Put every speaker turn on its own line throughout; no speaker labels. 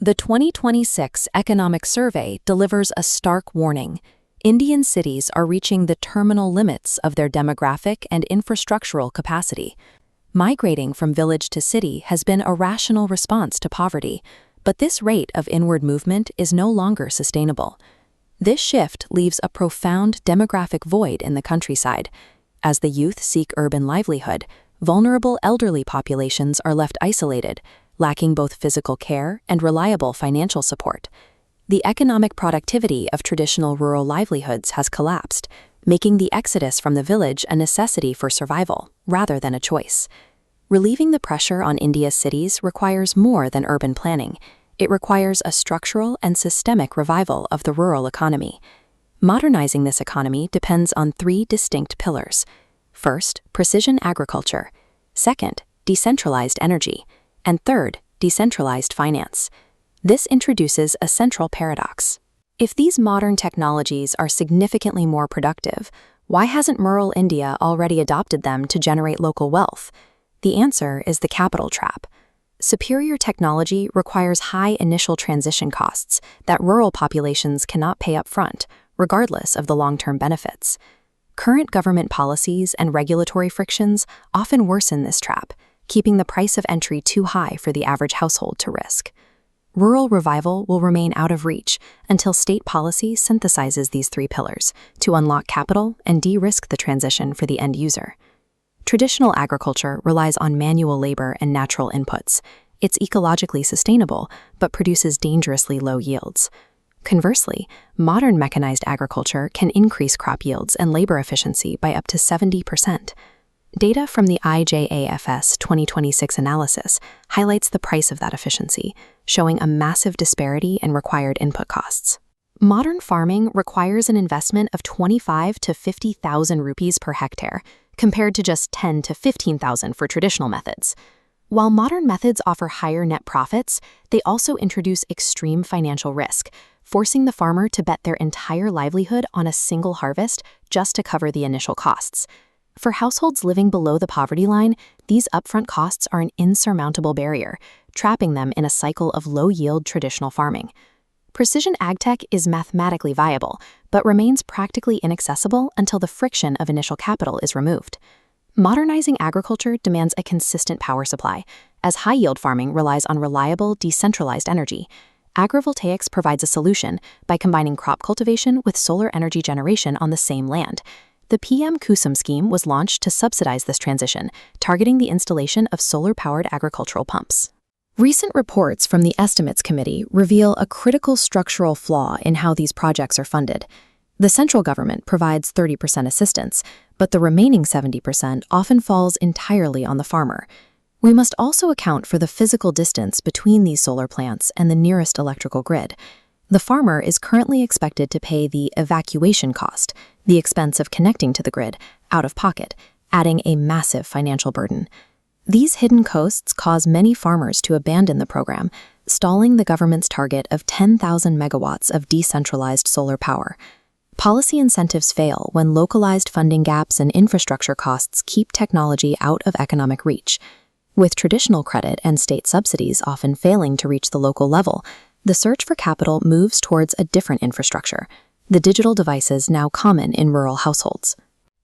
The 2026 Economic Survey delivers a stark warning. Indian cities are reaching the terminal limits of their demographic and infrastructural capacity. Migrating from village to city has been a rational response to poverty, but this rate of inward movement is no longer sustainable. This shift leaves a profound demographic void in the countryside. As the youth seek urban livelihood, vulnerable elderly populations are left isolated, lacking both physical care and reliable financial support. The economic productivity of traditional rural livelihoods has collapsed, making the exodus from the village a necessity for survival, rather than a choice. Relieving the pressure on India's cities requires more than urban planning. It requires a structural and systemic revival of the rural economy. Modernizing this economy depends on three distinct pillars. First, precision agriculture. Second, decentralized energy. And third, decentralized finance. This introduces a central paradox. If these modern technologies are significantly more productive, why hasn't rural India already adopted them to generate local wealth? The answer is the capital trap. Superior technology requires high initial transition costs that rural populations cannot pay up front, regardless of the long-term benefits. Current government policies and regulatory frictions often worsen this trap, keeping the price of entry too high for the average household to risk. Rural revival will remain out of reach until state policy synthesizes these three pillars to unlock capital and de-risk the transition for the end user. Traditional agriculture relies on manual labor and natural inputs. It's ecologically sustainable, but produces dangerously low yields. Conversely, modern mechanized agriculture can increase crop yields and labor efficiency by up to 70%. Data from the IJAFS 2026 analysis highlights the price of that efficiency, showing a massive disparity in required input costs. Modern farming requires an investment of 25 to 50,000 rupees per hectare, compared to just 10 to 15,000 for traditional methods. While modern methods offer higher net profits, they also introduce extreme financial risk, forcing the farmer to bet their entire livelihood on a single harvest just to cover the initial costs. For households living below the poverty line, these upfront costs are an insurmountable barrier, trapping them in a cycle of low-yield traditional farming. Precision agtech is mathematically viable, but remains practically inaccessible until the friction of initial capital is removed. Modernizing agriculture demands a consistent power supply, as high-yield farming relies on reliable, decentralized energy. Agrivoltaics provides a solution by combining crop cultivation with solar energy generation on the same land. The PM-KUSUM Scheme was launched to subsidize this transition, targeting the installation of solar-powered agricultural pumps. Recent reports from the Estimates Committee reveal a critical structural flaw in how these projects are funded. The central government provides 30% assistance, but the remaining 70% often falls entirely on the farmer. We must also account for the physical distance between these solar plants and the nearest electrical grid. The farmer is currently expected to pay the evacuation cost, the expense of connecting to the grid, out of pocket, adding a massive financial burden. These hidden costs cause many farmers to abandon the program, stalling the government's target of 10,000 megawatts of decentralized solar power. Policy incentives fail when localized funding gaps and infrastructure costs keep technology out of economic reach. With traditional credit and state subsidies often failing to reach the local level, the search for capital moves towards a different infrastructure, the digital devices now common in rural households.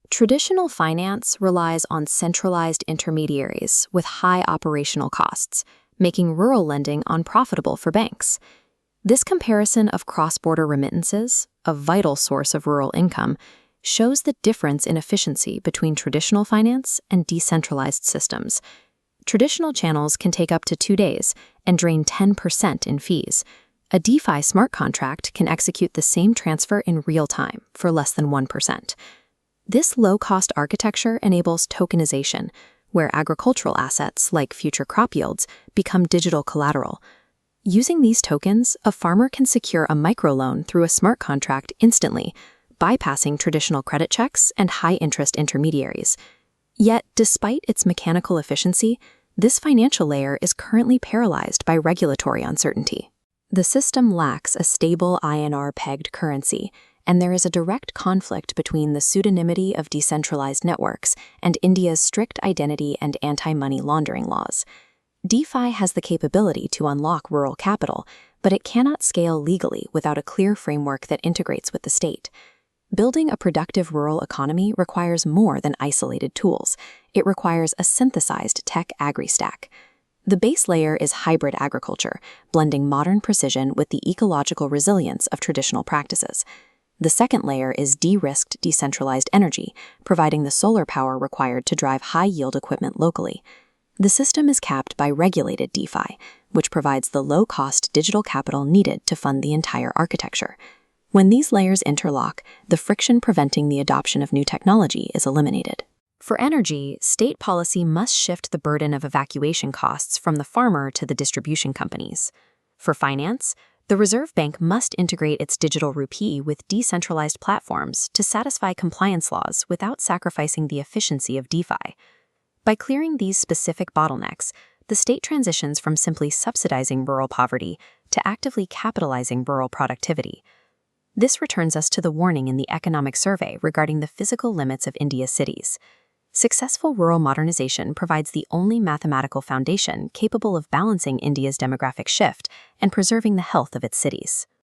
Traditional finance relies on centralized intermediaries with high operational costs, making rural lending unprofitable for banks. This comparison of cross-border remittances, a vital source of rural income, shows the difference in efficiency between traditional finance and decentralized systems. Traditional channels can take up to 2 days and drain 10% in fees. A DeFi smart contract can execute the same transfer in real time for less than 1%. This low-cost architecture enables tokenization, where agricultural assets like future crop yields become digital collateral. Using these tokens, a farmer can secure a microloan through a smart contract instantly, bypassing traditional credit checks and high-interest intermediaries. Yet, despite its mechanical efficiency, this financial layer is currently paralyzed by regulatory uncertainty. The system lacks a stable INR-pegged currency, and there is a direct conflict between the pseudonymity of decentralized networks and India's strict identity and anti-money laundering laws. DeFi has the capability to unlock rural capital, but it cannot scale legally without a clear framework that integrates with the state. Building a productive rural economy requires more than isolated tools. It requires a synthesized tech agri-stack. The base layer is hybrid agriculture, blending modern precision with the ecological resilience of traditional practices. The second layer is de-risked decentralized energy, providing the solar power required to drive high-yield equipment locally. The system is capped by regulated DeFi, which provides the low-cost digital capital needed to fund the entire architecture. When these layers interlock, the friction preventing the adoption of new technology is eliminated. For energy, state policy must shift the burden of evacuation costs from the farmer to the distribution companies. For finance, the Reserve Bank must integrate its digital rupee with decentralized platforms to satisfy compliance laws without sacrificing the efficiency of DeFi. By clearing these specific bottlenecks, the state transitions from simply subsidizing rural poverty to actively capitalizing rural productivity. This returns us to the warning in the economic survey regarding the physical limits of India's cities. Successful rural modernization provides the only mathematical foundation capable of balancing India's demographic shift and preserving the health of its cities.